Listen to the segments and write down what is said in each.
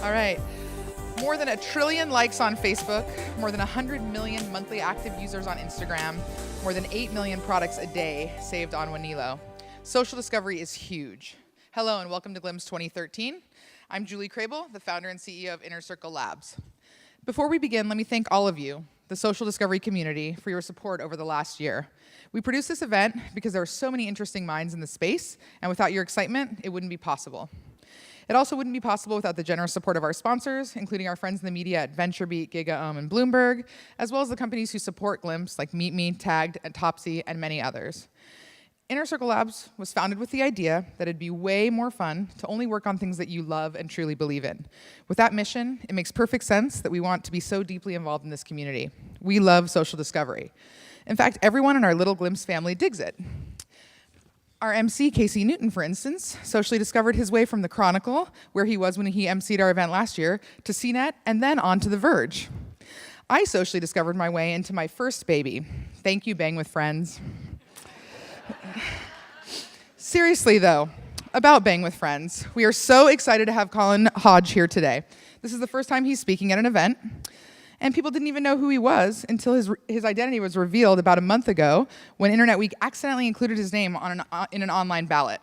All right. More than 1 trillion likes on Facebook, more than 100 million monthly active users on Instagram, more than 8 million products a day saved on Wanilo. Social discovery is huge. Hello and welcome to Glimpse 2013. I'm Julie Crabill, the founder and CEO of Inner Circle Labs. Before we begin, let me thank all of you, the social discovery community, for your support over the last year. We produced this event because there are so many interesting minds in the space, and without your excitement, it wouldn't be possible. It also wouldn't be possible without the generous support of our sponsors, including our friends in the media at VentureBeat, GigaOM, and Bloomberg, as well as the companies who support Glimpse, like MeetMe, Tagged, and Topsy, and many others. Inner Circle Labs was founded with the idea that it'd be way more fun to only work on things that you love and truly believe in. With that mission, it makes perfect sense that we want to be so deeply involved in this community. We love social discovery. In fact, everyone in our little Glimpse family digs it. Our MC, Casey Newton, for instance, socially discovered his way from the Chronicle, where he was when he emceed our event last year, to CNET, and then on to the Verge. I socially discovered my way into my first baby. Thank you, Bang with Friends. Seriously, though, about Bang with Friends, we are so excited to have Colin Hodge here today. This is the first time he's speaking at an event, and people didn't even know who he was until his identity was revealed about a month ago when Internet Week accidentally included his name in an online ballot.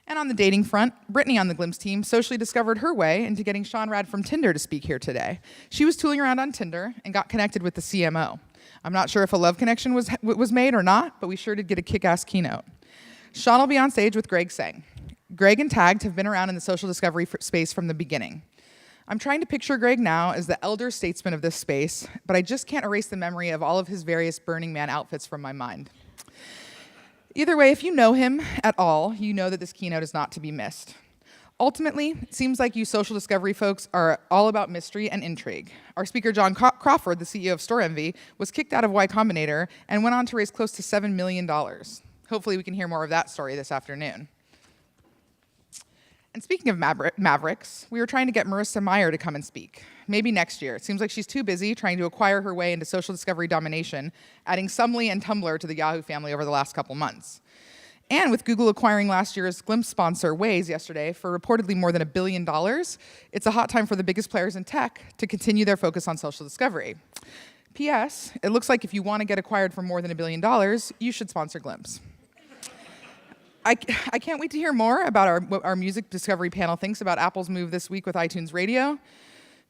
And on the dating front, Brittany on the Glimpse team socially discovered her way into getting Sean Rad from Tinder to speak here today. She was tooling around on Tinder and got connected with the CMO. I'm not sure if a love connection was made or not, but we sure did get a kick-ass keynote. Sean will be on stage with Greg Sang. Greg and Tagged have been around in the social discovery space from the beginning. I'm trying to picture Greg now as the elder statesman of this space, but I just can't erase the memory of all of his various Burning Man outfits from my mind. Either way, if you know him at all, you know that this keynote is not to be missed. Ultimately, it seems like you social discovery folks are all about mystery and intrigue. Our speaker, John Crawford, the CEO of Store Envy, was kicked out of Y Combinator and went on to raise close to $7 million. Hopefully we can hear more of that story this afternoon. And speaking of Mavericks, we were trying to get Marissa Meyer to come and speak. Maybe next year. It seems like she's too busy trying to acquire her way into social discovery domination, adding Sumly and Tumblr to the Yahoo family over the last couple months. And with Google acquiring last year's Glimpse sponsor, Waze, yesterday for reportedly more than $1 billion, it's a hot time for the biggest players in tech to continue their focus on social discovery. P.S., it looks like if you want to get acquired for more than $1 billion, you should sponsor Glimpse. I can't wait to hear more about what our music discovery panel thinks about Apple's move this week with iTunes Radio.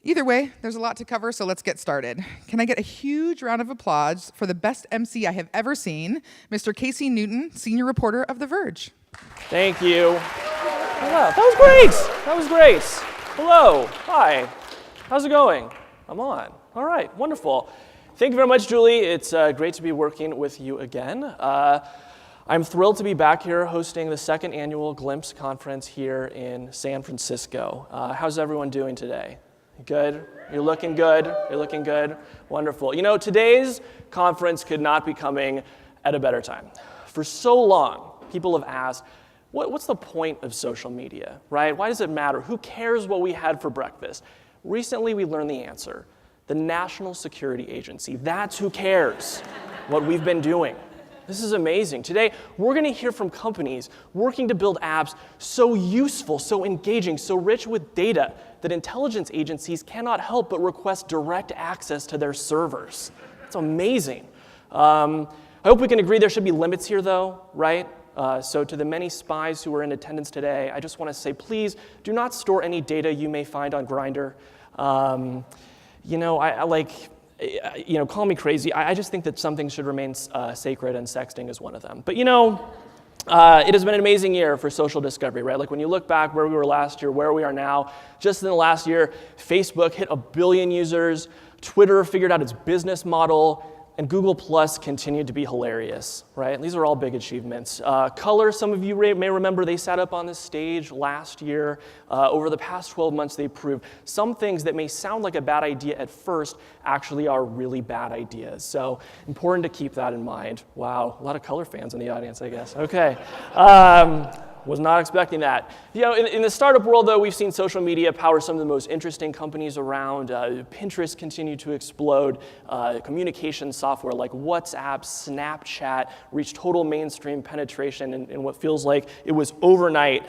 Either way, there's a lot to cover, so let's get started. Can I get a huge round of applause for the best MC I have ever seen, Mr. Casey Newton, senior reporter of The Verge. Thank you. Wow, that was great. That was great. Hello. Hi. How's it going? I'm on. All right. Wonderful. Thank you very much, Julie. It's great to be working with you again. I'm thrilled to be back here hosting the second annual Glimpse conference here in San Francisco. How's everyone doing today? Good? You're looking good? You're looking good? Wonderful. You know, today's conference could not be coming at a better time. For so long, people have asked, what's the point of social media, right? Why does it matter? Who cares what we had for breakfast? Recently, we learned the answer. The National Security Agency. That's who cares what we've been doing. This is amazing. Today, we're going to hear from companies working to build apps so useful, so engaging, so rich with data that intelligence agencies cannot help but request direct access to their servers. It's amazing. I hope we can agree there should be limits here, though, right? So to the many spies who are in attendance today, I just want to say, please do not store any data you may find on Grindr. Call me crazy. I just think that some things should remain sacred, and sexting is one of them. But it has been an amazing year for social discovery, right? Like when you look back where we were last year, where we are now, just in the last year, Facebook hit 1 billion users, Twitter figured out its business model, and Google Plus continued to be hilarious, right? These are all big achievements. Color, some of you may remember, they sat up on this stage last year. Over the past 12 months, they proved some things that may sound like a bad idea at first actually are really bad ideas. So important to keep that in mind. Wow, a lot of Color fans in the audience, I guess. Okay. was not expecting that. In the startup world, though, we've seen social media power some of the most interesting companies around. Pinterest continued to explode. Communication software like WhatsApp, Snapchat reached total mainstream penetration in what feels like it was overnight.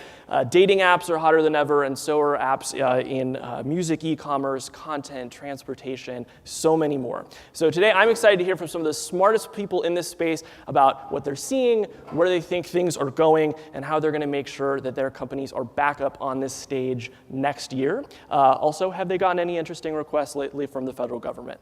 Dating apps are hotter than ever, and so are apps in music, e-commerce, content, transportation, so many more. So today, I'm excited to hear from some of the smartest people in this space about what they're seeing, where they think things are going, and how they're going to make sure that their companies are back up on this stage next year. Also, have they gotten any interesting requests lately from the federal government?